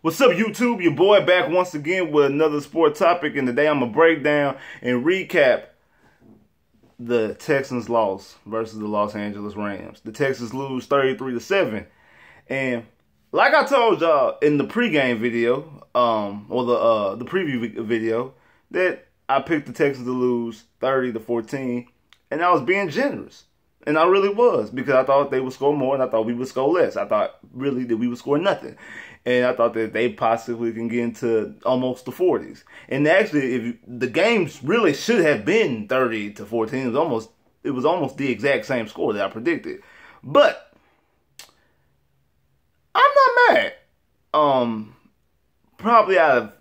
What's up, YouTube? Your boy back once again with another sport topic, and today I'm going to break down and recap the Texans loss versus the Los Angeles Rams. The Texans lose 33-7, and like I told y'all in the pregame video, or the preview video, that I picked the Texans to lose 30-14, and I was being generous. And I really was, because I thought they would score more, and I thought we would score less. I thought, really, that we would score nothing. And I thought that they possibly can get into almost the 40s. And actually, if the games really should have been 30-14. It was almost the exact same score that I predicted. But I'm not mad. Probably out of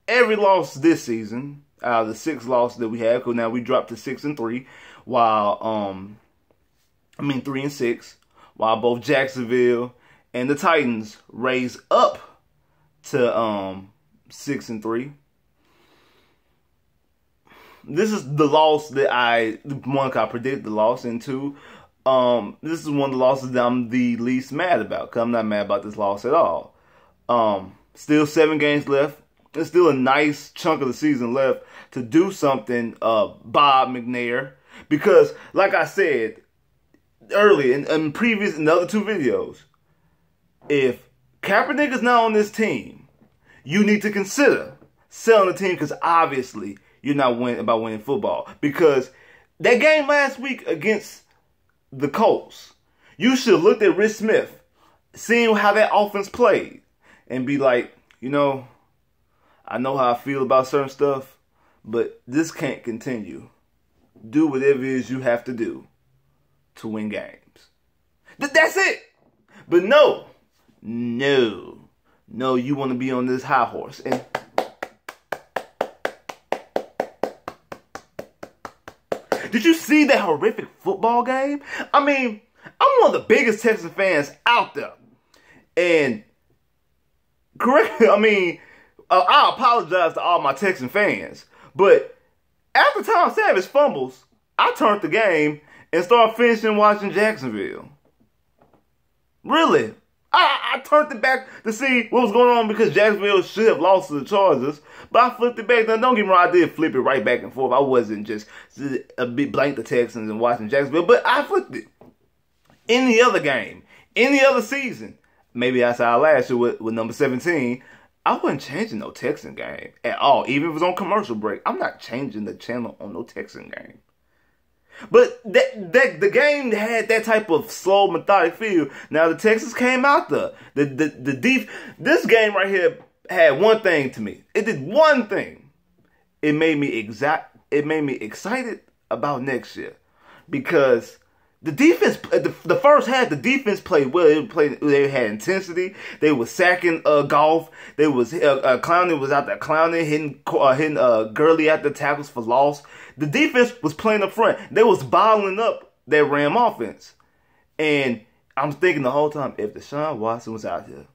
every loss this season, out of the 6 losses that we have, because now we dropped to 6-3, while 3-6, while both Jacksonville and the Titans raised up to 6-3. This is the loss that I predicted the loss, and two, this is one of the losses that I'm the least mad about, because I'm not mad about this loss at all. Still 7 games left. There's still a nice chunk of the season left to do something, Bob McNair, because like I said earlier in the other 2 videos, if Kaepernick is not on this team, you need to consider selling the team, because obviously you're not winning football. Because that game last week against the Colts, you should have looked at Rich Smith, seeing how that offense played, and be like, you know, I know how I feel about certain stuff, but this can't continue. Do whatever it is you have to do to win games. That's it. But no, you want to be on this high horse. And did you see that horrific football game? I mean, I'm one of the biggest Texans fans out there. And I apologize to all my Texan fans, but after Tom Savage fumbles, I turned the game and started finishing watching Jacksonville. Really. I turned it back to see what was going on, because Jacksonville should have lost to the Chargers, but I flipped it back. Now, don't get me wrong, I did flip it right back and forth. I wasn't just a bit blank the Texans and watching Jacksonville, but I flipped it. Any other game, any other season, maybe outside last year with number 17, I wasn't changing no Texan game at all. Even if it was on commercial break, I'm not changing the channel on no Texan game. But the game had that type of slow, methodic feel. Now the Texans came out there. This game right here had one thing to me. It did one thing. It made me excited about next year, because the defense, the first half, the defense played well. They had intensity. They were sacking Goff. They was Clowney was out there clowning, hitting Gurley at the tackles for loss. The defense was playing up front. They was bottling up that Ram offense. And I'm thinking the whole time, if Deshaun Watson was out here,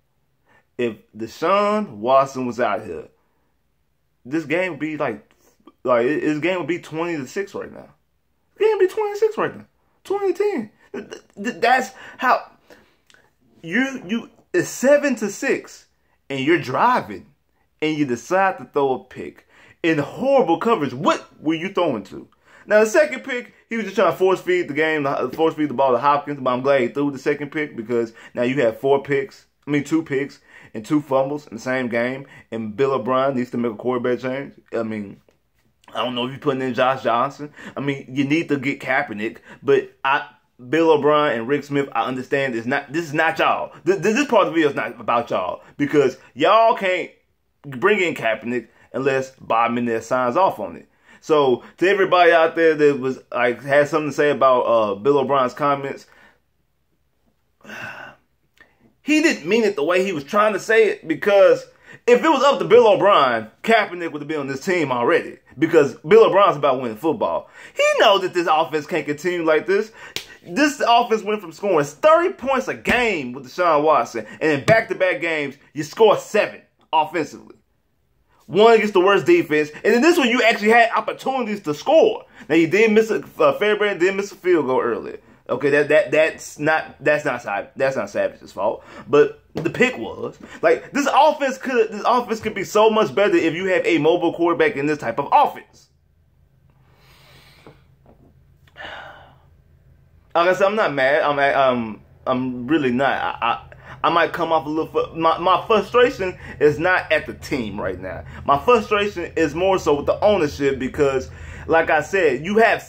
this game would be this game would be 20-6 right now. This game would be 26 right now. 2010. That's how it's 7-6, and you're driving, and you decide to throw a pick in horrible coverage. What were you throwing to? Now the second pick, he was just trying to force feed the ball to Hopkins, but I'm glad he threw the second pick, because now you have 2 picks and 2 fumbles in the same game, and Bill O'Brien needs to make a quarterback change. I don't know if you're putting in Josh Johnson. You need to get Kaepernick, but Bill O'Brien and Rick Smith, I understand this is not y'all. This part of the video is not about y'all, because y'all can't bring in Kaepernick unless Bob McNair signs off on it. So to everybody out there that was had something to say about Bill O'Brien's comments, he didn't mean it the way he was trying to say it, because if it was up to Bill O'Brien, Kaepernick would have been on this team already, because Bill O'Brien's about winning football. He knows that this offense can't continue like this. This offense went from scoring 30 points a game with Deshaun Watson, and in back-to-back games, you score 7 offensively. 1 against the worst defense, and in this one, you actually had opportunities to score. Now, you did miss Fairbairn did miss a field goal earlier. Okay, that's not Savage's fault, but the pick was. Like, this offense could be so much better if you have a mobile quarterback in this type of offense. Like I said, I'm not mad. I'm really not. I might come off a little. My frustration is not at the team right now. My frustration is more so with the ownership because, like I said, you have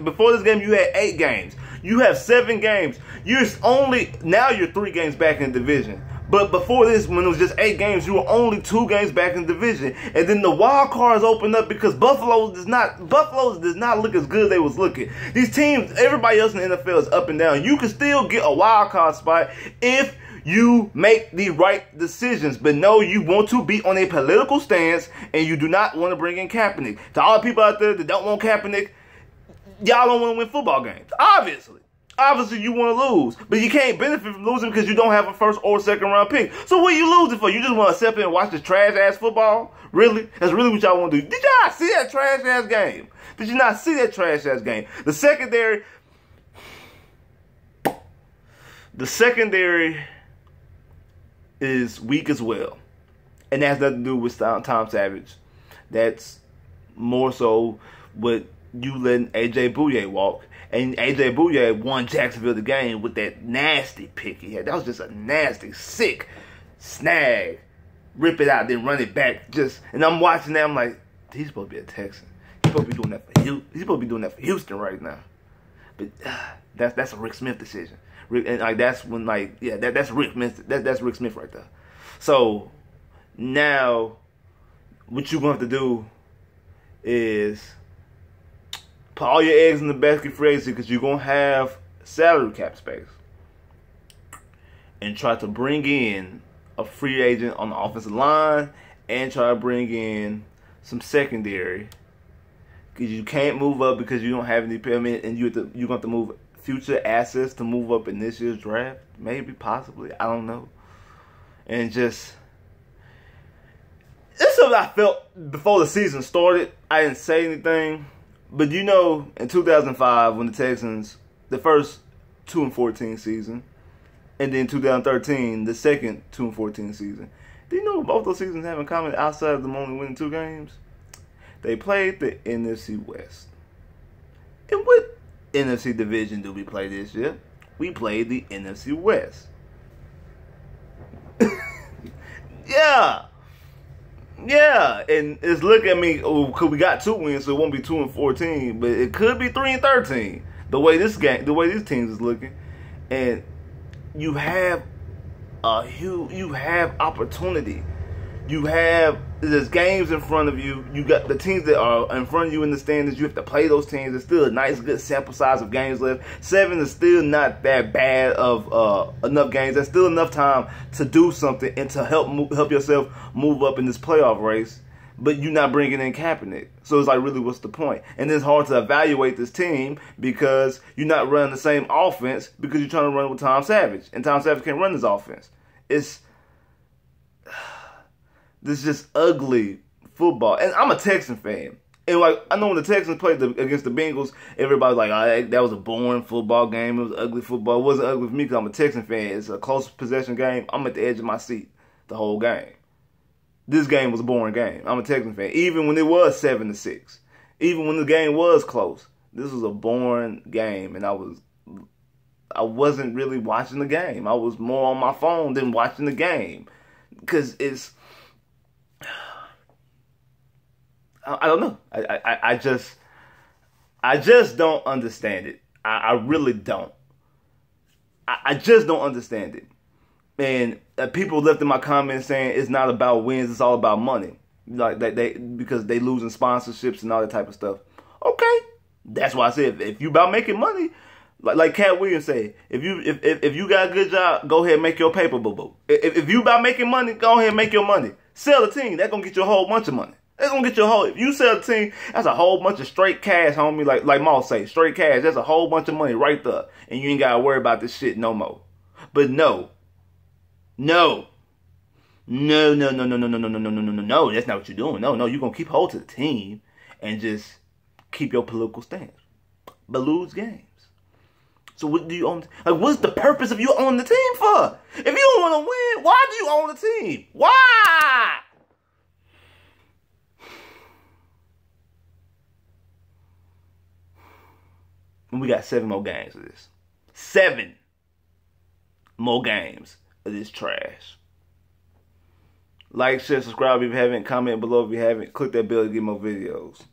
before this game you had 8 games. You have 7 games. You're 3 games back in the division. But before this, when it was just 8 games, you were only 2 games back in the division. And then the wild cards opened up because Buffalo does not look as good as they was looking. These teams, everybody else in the NFL is up and down. You can still get a wild card spot if you make the right decisions. But no, you want to be on a political stance and you do not want to bring in Kaepernick. To all the people out there that don't want Kaepernick, y'all don't want to win football games. Obviously, you want to lose, but you can't benefit from losing because you don't have a first or second round pick. So what are you losing for? You just want to sit there and watch this trash-ass football? Really? That's really what y'all want to do. Did y'all see that trash-ass game? Did you not see that trash-ass game? The secondary is weak as well. And that has nothing to do with Tom Savage. That's more so with you letting A.J. Bouye walk. And A.J. Bouye won Jacksonville the game with that nasty pick he had. That was just a nasty, sick snag. Rip it out, then run it back. And I'm watching that, I'm like, he's supposed to be a Texan. He's supposed to be doing that for Houston. He's supposed to be doing that for Houston right now. But that's a Rick Smith decision. That's Rick Smith. That's Rick Smith right there. So now, what you're going to have to do is put all your eggs in the basket for agency because you're going to have salary cap space. And try to bring in a free agent on the offensive line and try to bring in some secondary. Because you can't move up because you don't have any payment and you're going to have to move future assets to move up in this year's draft. Maybe, possibly. I don't know. And just... It's something I felt before the season started. I didn't say anything. But you know, in 2005, when the Texans, the first 2-14 season, and then 2013, the second 2-14 season, do you know what both those seasons have in common outside of them only winning 2 games? They played the NFC West. And what NFC division do we play this year? We played the NFC West. Yeah, and it's looking at me, cause we got 2 wins, so it won't be 2-14, but it could be 3-13. The way these teams is looking, and you have opportunity. There's games in front of you. You got the teams that are in front of you in the standings. You have to play those teams. There's still a nice, good sample size of games left. 7 is still not that bad of enough games. There's still enough time to do something and to help yourself move up in this playoff race. But you're not bringing in Kaepernick. So it's like, really, what's the point? And it's hard to evaluate this team because you're not running the same offense because you're trying to run with Tom Savage. And Tom Savage can't run this offense. This is just ugly football. And I'm a Texan fan. And like, I know when the Texans played against the Bengals, everybody's like, oh, that was a boring football game. It was ugly football. It wasn't ugly for me because I'm a Texan fan. It's a close possession game. I'm at the edge of my seat the whole game. This game was a boring game. I'm a Texan fan. Even when it was 7-6. Even when the game was close. This was a boring game. And I wasn't really watching the game. I was more on my phone than watching the game. Because it's... I don't know. I just don't understand it. I really don't. I just don't understand it. And people left in my comments saying it's not about wins, it's all about money. Like because they losing sponsorships and all that type of stuff. Okay, that's why I said if you about making money, like Cat Williams said, if you got a good job, go ahead and make your paper, boo boo. If you about making money, go ahead and make your money. Sell the team. That's gonna get you a whole bunch of money. That's gonna get you a whole. If you sell the team, that's a whole bunch of straight cash, homie. Like Moss say, straight cash. That's a whole bunch of money right there, and you ain't gotta worry about this shit no more. But no. That's not what you're doing. No, you're gonna keep hold to the team and just keep your political stance, but lose games. So what do you own? Like, what's the purpose of you owning the team for? If you don't want to win, why do you own the team? Why? And we got 7 more games of this. 7 more games of this trash. Like, share, subscribe if you haven't. Comment below if you haven't. Click that bell to get more videos.